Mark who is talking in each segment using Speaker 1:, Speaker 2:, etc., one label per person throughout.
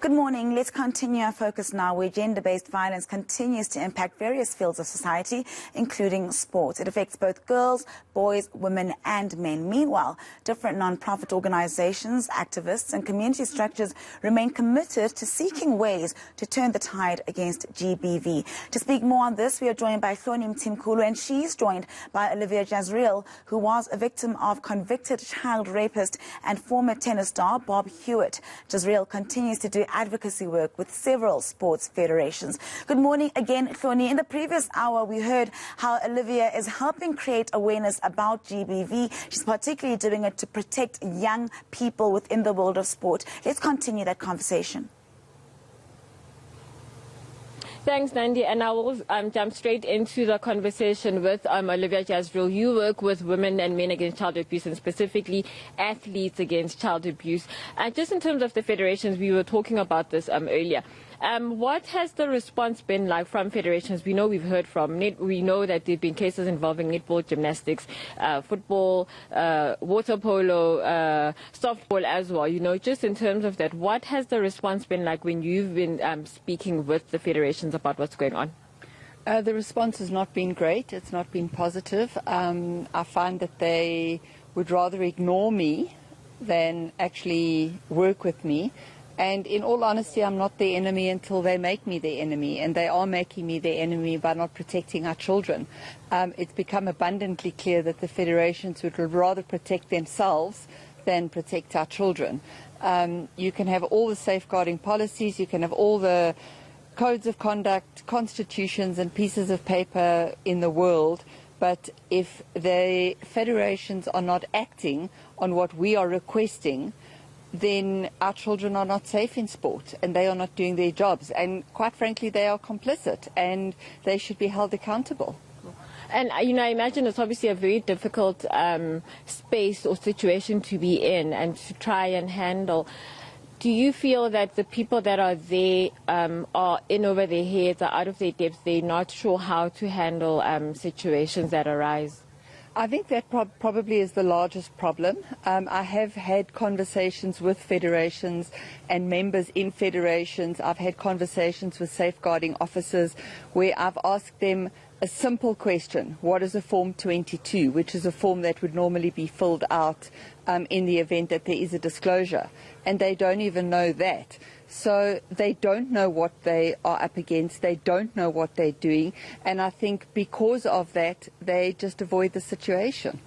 Speaker 1: Good morning. Let's continue our focus now where gender-based violence continues to impact various fields of society, including sports. It affects both girls, boys, women and men. Meanwhile, different non-profit organizations, activists and community structures remain committed to seeking ways to turn the tide against GBV. To speak more on this, we are joined by Hloni Mtimkulu, and she's joined by Olivia Jasriel, who was a victim of convicted child rapist and former tennis star Bob Hewitt. Jasriel continues to do advocacy work with several sports federations. Good morning again, Hloni. In the previous hour, we heard how Olivia is helping create awareness about GBV. She's particularly doing it to protect young people within the world of sport. Let's continue that conversation.
Speaker 2: Thanks, Nandi, and I will jump straight into the conversation with Olivia Jasriel. You work with women and men against child abuse, and specifically athletes against child abuse. Just in terms of the federations, we were talking about this earlier. What has the response been like from federations? We know we've heard from we know that there have been cases involving netball, gymnastics, football, water polo, softball as well. You know, just in terms of that, what has the response been like when you've been speaking with the federations about what's going on?
Speaker 3: The response has not been great. It's not been positive. I find that they would rather ignore me than actually work with me. And in all honesty, I'm not their enemy until they make me their enemy, and they are making me their enemy by not protecting our children. It's become abundantly clear that the federations would rather protect themselves than protect our children. You can have all the safeguarding policies, you can have all the codes of conduct, constitutions and pieces of paper in the world, but if the federations are not acting on what we are requesting, then our children are not safe in sport and they are not doing their jobs. And quite frankly, they are complicit and they should be held accountable.
Speaker 2: And, you know, I imagine it's obviously a very difficult space or situation to be in and to try and handle. Do you feel that the people that are there are in over their heads, are out of their depths, they're not sure how to handle situations that arise?
Speaker 3: I think that probably is the largest problem. I have had conversations with federations and members in federations. I've had conversations with safeguarding officers where I've asked them a simple question: what is a Form 22, which is a form that would normally be filled out in the event that there is a disclosure, and they don't even know that. So they don't know what they are up against, they don't know what they're doing, and I think because of that, they just avoid the situation.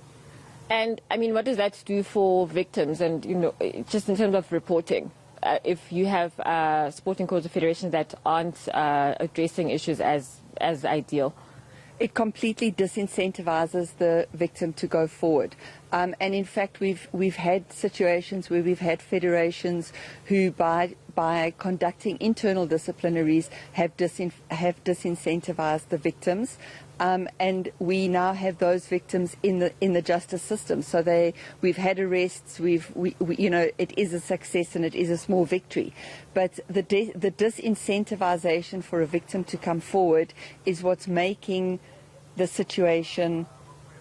Speaker 2: And, I mean, what does that do for victims and, you know, just in terms of reporting? If you have sporting codes or federations that aren't addressing issues as ideal?
Speaker 3: It completely disincentivizes the victim to go forward. And in fact, we've had situations where we've had federations who, by conducting internal disciplinaries, have disincentivized the victims. And we now have those victims in the justice system. So we've had arrests. We you know, it is a success and it is a small victory. But the disincentivization for a victim to come forward is what's making the situation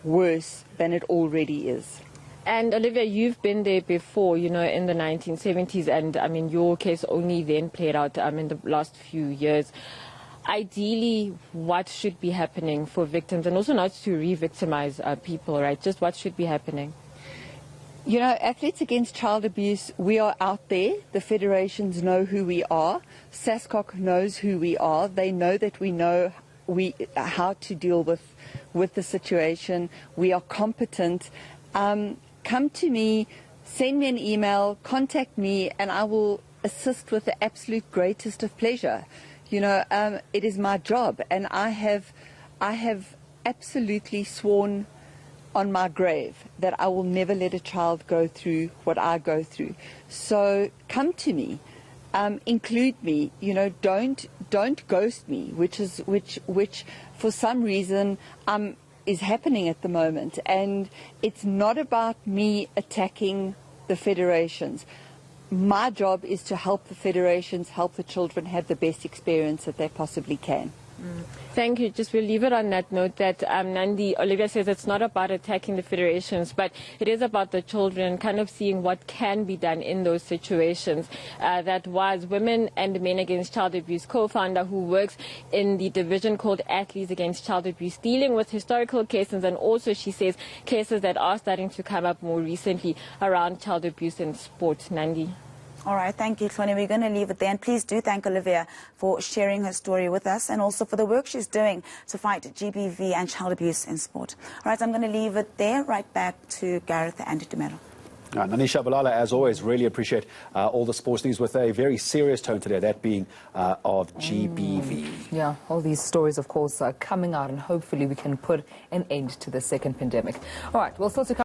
Speaker 3: worse than it already is.
Speaker 2: And Olivia, you've been there before, you know, in the 1970s, and I mean, your case only then played out in the last few years. Ideally, what should be happening for victims, and also not to re-victimize people, right? Just what should be happening?
Speaker 3: You know, Athletes Against Child Abuse, we are out there. The federations know who we are. SASCOC knows who we are. They know that we know how to deal with the situation. We are competent. Come to me, send me an email, contact me, and I will assist with the absolute greatest of pleasure. You know, it is my job, and I have absolutely sworn on my grave that I will never let a child go through what I go through. So come to me, include me. You know, don't ghost me, which for some reason is happening at the moment. And it's not about me attacking the federations. My job is to help the federations, help the children have the best experience that they possibly can.
Speaker 2: Thank you. Just we'll leave it on that note that Nandi, Olivia says it's not about attacking the federations, but it is about the children, kind of seeing what can be done in those situations. That was Women and Men Against Child Abuse co-founder who works in the division called Athletes Against Child Abuse, dealing with historical cases and also, she says, cases that are starting to come up more recently around child abuse in sport. Nandi.
Speaker 1: All right, thank you, Hloni. We're going to leave it there. And please do thank Olivia for sharing her story with us and also for the work she's doing to fight GBV and child abuse in sport. All right, I'm going to leave it there. Right back to Gareth and Dumelo.
Speaker 4: Nanisha Balala, as always, really appreciate all the sports news with a very serious tone today, that being of GBV.
Speaker 5: Yeah, all these stories, of course, are coming out, and hopefully we can put an end to the second pandemic. All right, we'll still to come.